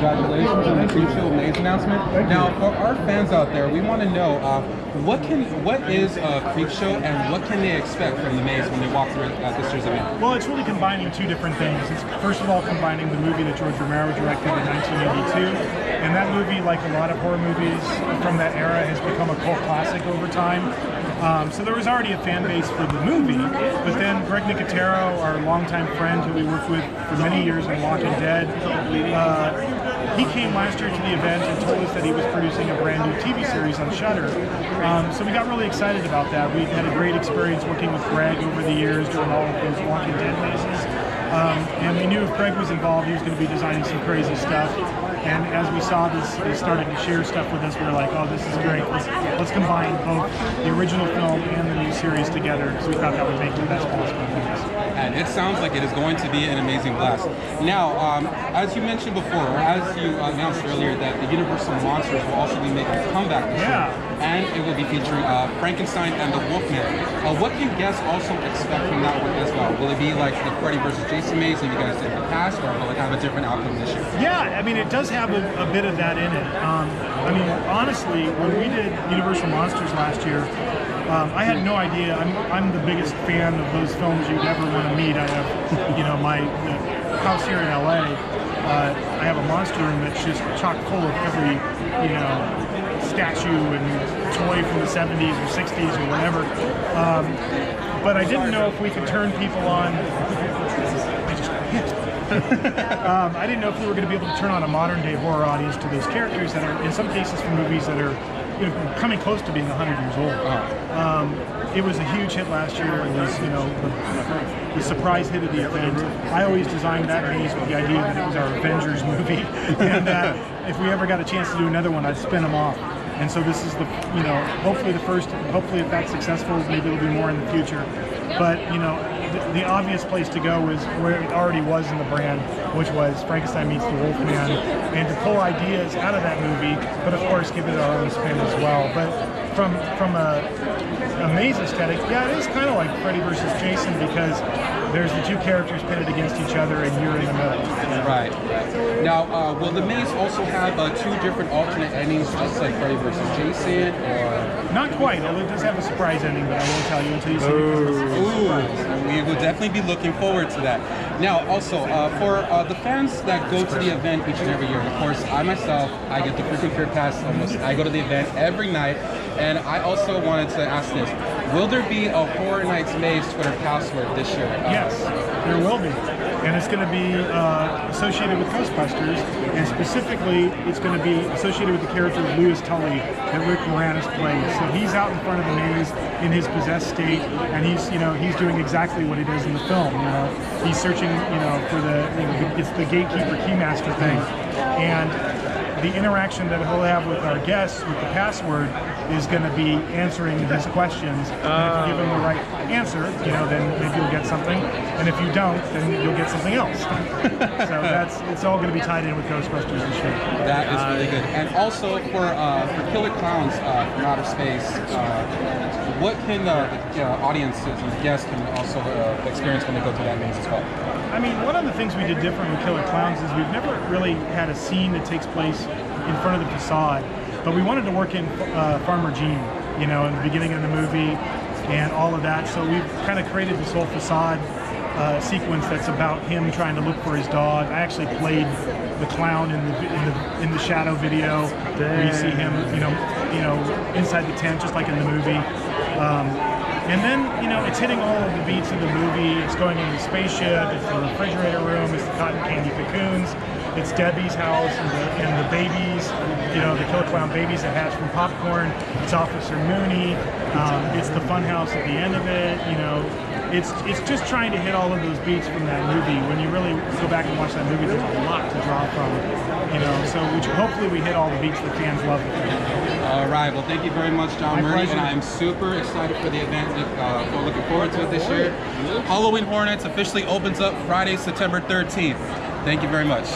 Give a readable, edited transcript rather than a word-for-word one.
congratulations on the Creep Show Maze announcement. Now, for our fans out there, we want to know what is a Creep Show and what can they expect from the Maze when they walk through this year's event? Well, it's really combining two different things. It's first of all combining the movie that George Romero directed in 1982, and that movie, like a lot of horror movies from that era, has become a cult classic over time. So there was already a fan base for the movie, but then Greg Nicotero, our longtime friend who we worked with for many years in Walking Dead, he came last year to the event and told us that he was producing a brand new TV series on Shudder. So we got really excited about that. We had a great experience working with Greg over the years doing all of those Walking Dead mazes. And we knew if Greg was involved, he was going to be designing some crazy stuff. And as we saw this, they started to share stuff with us. We were like, oh, this is great. Let's combine both the original film and the new series together, because we thought that would make the best possible movies. And it sounds like it is going to be an amazing blast. Now, as you mentioned before, or as you announced earlier, that the Universal Monsters will also be making a comeback this year. And it will be featuring Frankenstein and the Wolfman. What can guests also expect from that one as well? Will it be like the Freddy vs. Jason maze that you guys did in the past, or will it have a different outcome this year? Yeah, I mean, it does have a bit of that in it. I mean, honestly, when we did Universal Monsters last year, I had no idea. I'm the biggest fan of those films you'd ever want to meet. I have, you know, my house here in LA. I have a monster room that's just chock full of every, you know, statue and toy from the 70s or 60s or whatever. But I didn't know if we could turn people on. I just got hit. I didn't know if we were going to be able to turn on a modern day horror audience to those characters that are, in some cases, from movies that are, you know, coming close to being 100 years old. It was a huge hit last year. It was, you know, the surprise hit of the event. I always designed that maze with the idea that it was our Avengers movie, and that if we ever got a chance to do another one, I'd spin them off. And so this is the, you know, hopefully the first. Hopefully, if that's successful, maybe there'll be more in the future. But you know, the obvious place to go is where it already was in the brand, which was Frankenstein meets the Wolfman, and to pull ideas out of that movie, but of course give it our own spin as well. But from a maze aesthetic, yeah, it is kind of like Freddy versus Jason, because there's the two characters pitted against each other and you're in the middle. Right. Now, will the maze also have two different alternate endings, just like Freddy versus Jason, or? Not quite, although it does have a surprise ending, but I won't tell you until you see it. Ooh, we will definitely be looking forward to that. Now, also, for the fans that go to the event each and every year, of course, I myself, I get the frequent fear pass almost. I go to the event every night, and I also wanted to ask this. Will there be a Horror Nights Maze Twitter password this year? Yes, there will be. And it's going to be associated with Ghostbusters, and specifically, it's going to be associated with the character of Louis Tully that Rick Moranis plays. So he's out in front of the maze in his possessed state, and he's, you know, he's doing exactly what he does in the film. You know, he's searching, you know, for the, you know, it's the gatekeeper keymaster thing, and the interaction that he'll have with our guests with the password is going to be answering his questions. And if you give him the right answer, you know, then maybe you'll get something. And if you don't, then you'll get something else. So it's all going to be tied in with Ghostbusters this year. That is really good. And also for Killer Clowns from Outer Space, what can the audiences and guests can also experience when they go to that maze as well? I mean, one of the things we did different with Killer Clowns is we've never really had a scene that takes place in front of the facade, but we wanted to work in Farmer Gene, you know, in the beginning of the movie and all of that. So we've kind of created this whole facade sequence that's about him trying to look for his dog. I actually played the clown in the shadow video, where you see him, you know, inside the tent, just like in the movie. And then, you know, it's hitting all of the beats of the movie. It's going in the spaceship, it's the refrigerator room, it's the cotton candy cocoons, it's Debbie's house and the babies, you know, the Killer Clown babies that hatch from popcorn. It's Officer Mooney. It's the fun house at the end of it. You know, it's just trying to hit all of those beats from that movie. When you really go back and watch that movie, there's a lot to draw from, you know. So hopefully we hit all the beats that fans love. All right. Well, thank you very much, John Murdy, and I'm super excited for the event. We're looking forward to it this year. Halloween Horror Nights officially opens up Friday, September 13th. Thank you very much.